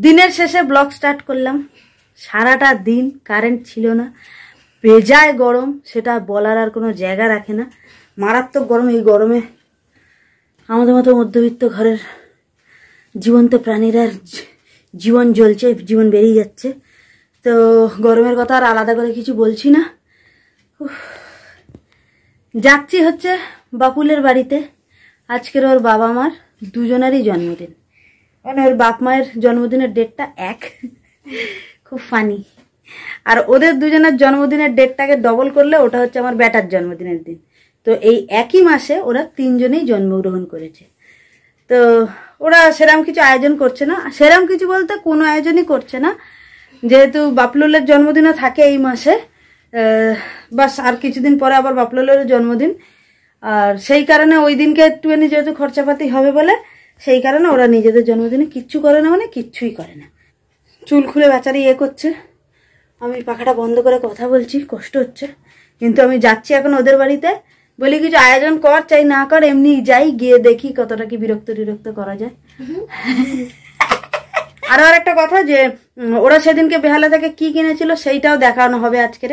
দিনের শেষে blog start করলাম। সারাটা দিন কারেন্ট ছিল না, বেজায় গরম, সেটা বলার আর কোনো জায়গা রাখে না। মারাত্মক গরম। এই গরমে আমাদের মতো মধ্যবিত্ত ঘরের জীবন্ত প্রাণীরা জীবন জ্বলছে, জীবন বেরিয়ে যাচ্ছে। তো গরমের কথা আর আলাদা করে কিছু বলছি না। যাচ্ছি হচ্ছে বাপুলের বাড়িতে। আজকের ওর বাবা মার দুজনেরই জন্মদিন, মানে ওর বাপ মায়ের জন্মদিনের ডেটটা এক, খুব ফানি। আর ওদের দুজনের জন্মদিনের ডেটটাকে ডবল করলে ওটা হচ্ছে আমার বেটার জন্মদিনের দিন। তো এই একই মাসে ওরা তিনজনেই জন্মগ্রহণ করেছে। তো ওরা সেরম কিছু আয়োজন করছে না, সেরম কিছু বলতে কোনো আয়োজনই করছে না, যেহেতু বাপলুলের জন্মদিনও থাকে এই মাসে। বাস আর কিছুদিন পরে আবার বাপলুলের জন্মদিন, আর সেই কারণে ওই দিনকে একটুখানি যেহেতু খরচাপাতি হবে বলে সেই কারণে ওরা নিজেদের জন্মদিনে কিচ্ছু করে না, মানে কিচ্ছুই করে না। চুল খুলে বেচারি করছে, আমি পাখাটা বন্ধ করে কথা বলছি, কষ্ট হচ্ছে। কিন্তু আমি যাচ্ছি এখন ওদের বাড়িতে। বলি কিছু আয়োজন কর, চাই না কর, এমনি যাই, গিয়ে দেখি কতটা কি বিরক্ত করা যায়। আর একটা কথা, যে ওরা সেদিনকে বেহালা থেকে কি কিনেছিল সেইটাও দেখানো হবে আজকের।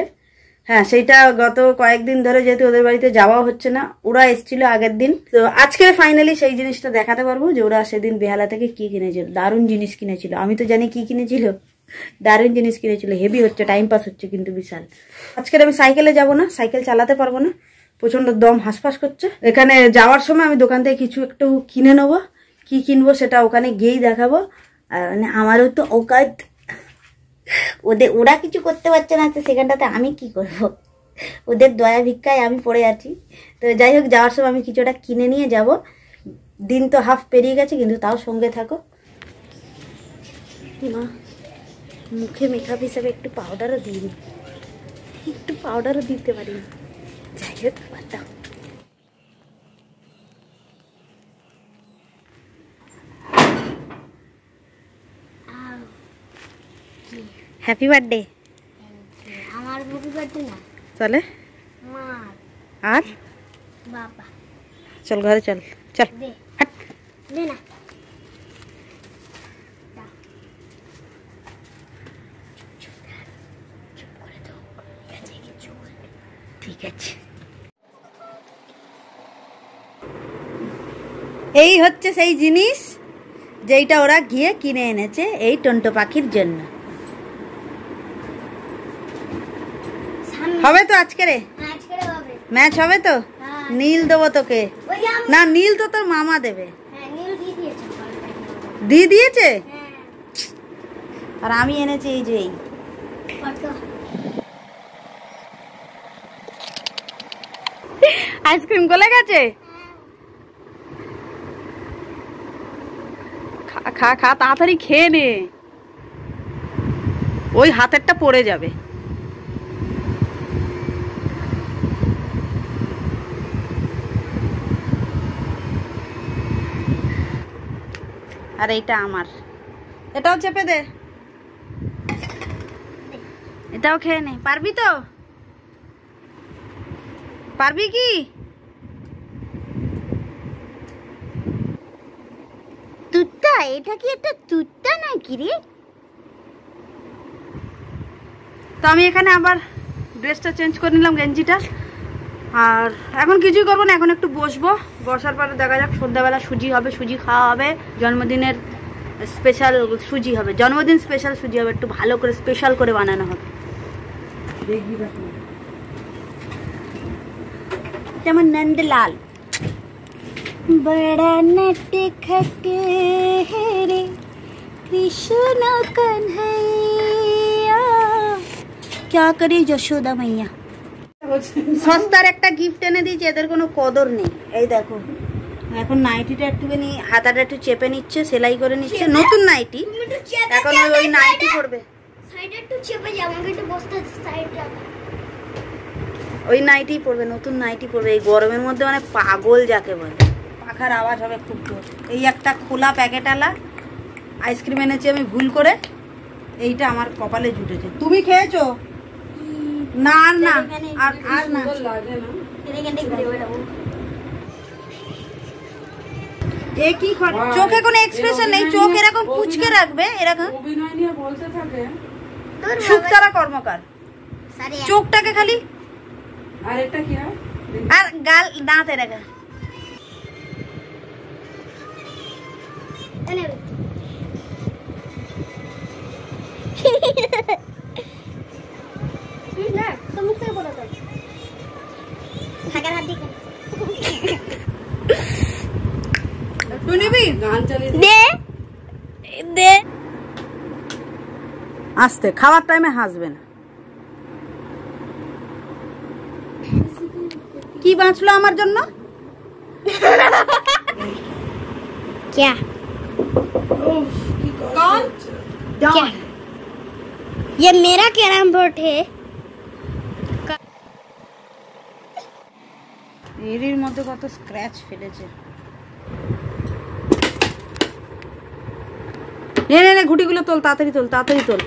হ্যাঁ, সেইটা গত কয়েকদিন ধরে যেহেতু ওদের বাড়িতে যাওয়া হচ্ছে না, ওরা এসেছিল আগের দিন, তো আজকে ফাইনালি সেই জিনিসটা দেখাতে পারবো যে ওরা সেদিন বেহালা থেকে কি কিনেছিল। দারুণ জিনিস কিনেছিল, আমি তো জানি কি কিনেছিল, দারুণ জিনিস কিনেছিল। হেভি হচ্ছে, টাইম পাস হচ্ছে কিন্তু বিশাল। আজকের আমি সাইকেলে যাব না, সাইকেল চালাতে পারবো না, প্রচন্ড দম হাঁসফাঁস করছে। এখানে যাওয়ার সময় আমি দোকান থেকে কিছু একটু কিনে নেবো, কি কিনবো সেটা ওখানে গিয়েই দেখাবো। আর মানে আমারও তো অকাত, ওরা কিছু করতে পারছে না, তো সেখানটাতে আমি কি করব? ওদের দয়া ভিক্ষায় আমি পড়ে আছি। তো যাই হোক, যাওয়ার সময় আমি কিছুটা কিনে নিয়ে যাব। দিন তো হাফ পেরিয়ে গেছে, কিন্তু তাও সঙ্গে থাকো। মা, মুখে মেকআপ হিসাবে একটু পাউডারও দিই, একটু পাউডারও দিতে পারি। যাই হোক, বাতাও। Happy birthday. আমার হ্যাপি বার্থডে না, চলে মা আর বাবা। চল ঘরে, চল চল। দে দে না, ঠিক আছে। এই হচ্ছে সেই জিনিস যেইটা ওরা গিয়ে কিনে এনেছে এই টন্টো পাখির জন্য। হবে তো আজকেরে ম্যাচ হবে তো? নীল দেবো তোকে। না, নীল তো তোর মামা দেবে। দিয়ে দিয়েছে? আর আমি এনেছি এই যে এই আইসক্রিম গলে গেছে। খা খা, তাড়াতাড়ি খেয়ে নে, ওই হাতেরটা পড়ে যাবে। আর এইটা আমার, এটাও চেপে দে, এটাও খেয়ে নে। পারবি তো? পারবি কি? তুত্তা? এটা কি একটা তুত্তা নাকি রে? তো আমি এখানে আবার ড্রেসটা চেঞ্জ করে নিলাম, গেঞ্জিটা। আর এখন কিছুই করবো না, এখন একটু বসবো। বসার পরে দেখা যাক, সন্ধ্যাবেলা সুজি হবে, সুজি খাওয়া হবে। জন্মদিনের স্পেশাল সুজি হবে, জন্মদিন স্পেশাল সুজি হবে, একটু ভালো করে স্পেশাল করে বানানো হবে। যেমন নন্দলাল बड़ा नट खट रे कृष्ण कन्हैया, क्या करे যশোদা মাইয়া। সস্তার একটা গিফট এনে দিয়েছে, এদের কোনো কদর নেই। এই দেখো, এখন নাইটিটা একটুখানি হাতাটা একটু চেপে নিচ্ছে, সেলাই করে নিচ্ছে। নতুন নাইটি, এখন ওই নাইটি পরবে। ওই নাইটি পরবে, নতুন নাইটি পরবে। এই গরমের মধ্যে মানে পাগল যাকে বলে। পাখার আওয়াজ হবে খুব জোর। এই একটা খোলা প্যাকেট আলা আইসক্রিম এনেছি আমি ভুল করে, এইটা আমার কপালে জুটেছে। তুমি খেয়েছো? না আর না, আর না। এ কি করে চোখে কোনো এক্সপ্রেশন নেই, চোখ এরকম কুচকে রাখবে এরকম। অভিনয় নিয়ে বলতে থাকে। সুক্তারা কর্মকার চোখটাকে খালি আর এটা কি হয়? আর গাল দাঁত এরকম। তুই নিবি? গান চালিয়ে দে আস্তে, খাওয়ার টাইমে হাসবে না। কি বাঁচলো আমার জন্য? क्या कौन? क्या ये मेरा कैरम बोर्ड है। এর মধ্যে কত স্ক্র্যাচ ফেলেছে। নে ঘুটিগুলো তোল, তাড়াতাড়ি তোল, তাড়াতাড়ি তোল।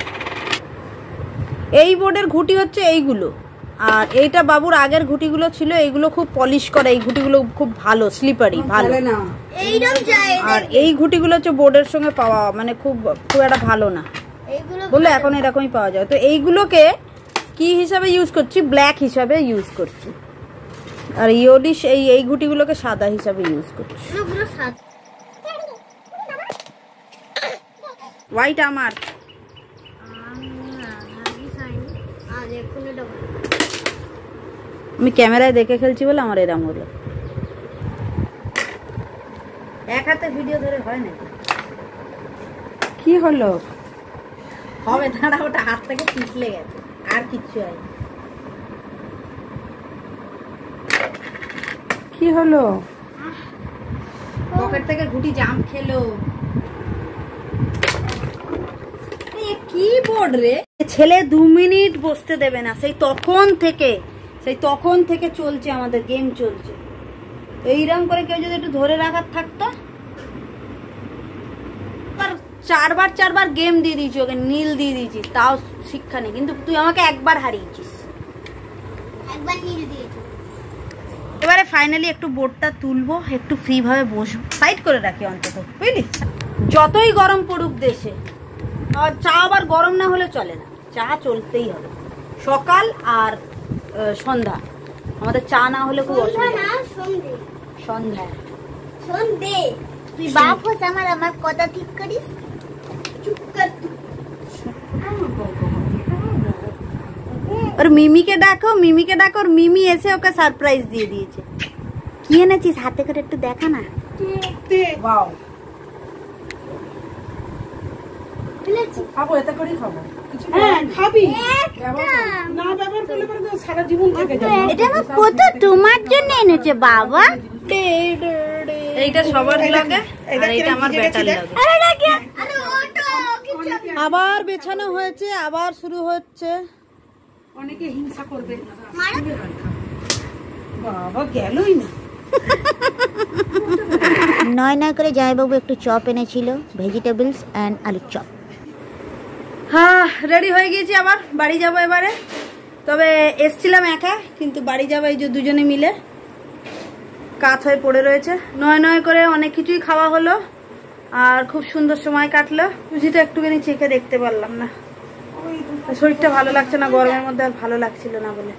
এই বোর্ডের ঘুটি হচ্ছে এইগুলো, আর এইটা বাবুর আগের ঘুটিগুলো ছিল, এইগুলো খুব পলিশ করা, এই ঘুটিগুলো খুব ভালো, স্লিপারি ভালো। আর এই ঘুটিগুলো হচ্ছে বোর্ডের সঙ্গে পাওয়া, মানে খুব খুব একটা ভালো না বললে, এখন এরকমই পাওয়া যায়। তো এইগুলোকে কি হিসাবে ইউজ করছি? ব্ল্যাক হিসাবে ইউজ করছি, আর ইয়োডিশ এই ঘুটিগুলোকে সাদা হিসাবে ইউজ করছি। হোয়াইট আমার। আমি ক্যামেরায় দেখে খেলছি বলে আমার এরম হলো। এক হাতে ভিডিও ধরে হয় না। কি হলো? হবে দাঁড়া, ওটা হাত থেকে পিছলে গেছে, আর কিচ্ছু হয়। কি হলো? পকেট থেকে ঘুটি জাম খেলো। কি বোর্ড রে, ছেলে 2 মিনিট বসতে দেবে না, সেই তখন থেকে চলছে আমাদের গেম চলছে। এইরকম করে কেউ যদি একটু ধরে রাখার থাকতো। 4বার গেম দিয়ে দিয়েছি ওকে, নীল দিয়ে দিয়েছি, তাও শিক্ষা নেই। কিন্তু তুই আমাকে একবার হারিয়েছিস, একবার নীল দিয়েছি। এবারে ফাইনালি একটু বোর্ডটা তুলবো, একটু ফ্রি ভাবে বসবো, সাইড করে রাখি অন্তত, বুঝলি? যতই গরম পড়ুক দেশে, আর চা আবার গরম না হলে চলে না, চা চলতেই হবে। সকাল আর সন্ধ্যা আমাদের চা না হলে খুব অসুবিধা। সন্ধ্যা সন্ধে তুই বাপ হোস আমার, আমার কথা ঠিক করিস। চুপ কর। और মিমিকে ডাকো, মিমিকে ডাকো। और মিমি এসে ওকে সারপ্রাইজ দিয়ে দিয়েছে। কি এনেছিস হাতে করে একটু দেখা না। বাও, খাবো, এতে করেই খাবো। হ্যাঁ খাবি, না ব্যবহার করলে পরে তো সারা জীবন থেকে যাবে। এটা আমার কত তোমার জন্য এনেছে বাবা। এইটা সবার লাগে, আর এটা আমার বেটার লাগে। আরে না কি, আরে ওটো আবার বেছানো হয়েছে, আবার শুরু হচ্ছে। অনেকে হিংসা করবে। মারা বাবা গেলই না। নয় করে জয়বাবু একটু চপ এনেছিল, ভেজিটেবলস অ্যান্ড আলুর চপ। হ্যাঁ রেডি হয়ে গিয়েছি, আবার বাড়ি যাবো এবারে। তবে এসছিলাম একা, কিন্তু বাড়ি যাবো এই যে দুজনে মিলে। কাত হয়ে পড়ে রয়েছে, নয় করে অনেক কিছুই খাওয়া হলো, আর খুব সুন্দর সময় কাটলো। সুজিটা একটুখানি চেখে দেখতে পারলাম না, শরীরটা ভালো লাগছে না, গরমের মধ্যে আর ভালো লাগছিল না বলে।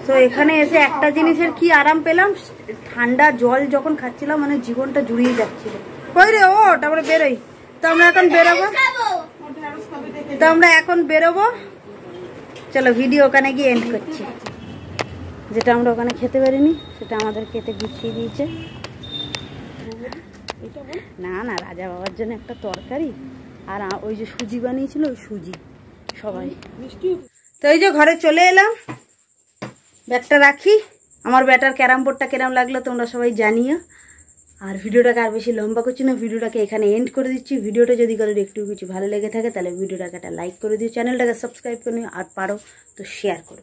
তো এখানে এসে একটা জিনিসের কি আরাম পেলাম, ঠান্ডা জল যখন খাচ্ছিলাম মানে জীবনটা জুড়িয়ে যাচ্ছিল। কই রে ও, তারপরে বেরোই। তো আমরা এখন বেরোবো, চলো ভিডিও ওখানে গিয়ে এন্ড করছি। যেটা আমরা ওখানে খেতে পারিনি সেটা আমাদের খেতে গুছিয়ে দিয়েছে। না না, রাজা বাবার জন্য একটা তরকারি, আর ওই যে সুজি বানিয়েছিল, ওই সুজি সবাই। তো এই যে ঘরে চলে এলাম, ব্যাগটা রাখি। আমার ব্যাটার ক্যারাম বোর্ডটা কেরাম লাগলো তোমরা সবাই জানিও। আর ভিডিওটাকে আর বেশি লম্বা করছি না, ভিডিওটাকে এখানে এন্ড করে দিচ্ছি। ভিডিওটা যদি কারোর একটু কিছু ভালো লেগে থাকে তাহলে ভিডিওটাকে একটা লাইক করে দিও, চ্যানেলটাকে সাবস্ক্রাইব করে নিও, আর পারো তো শেয়ার করো।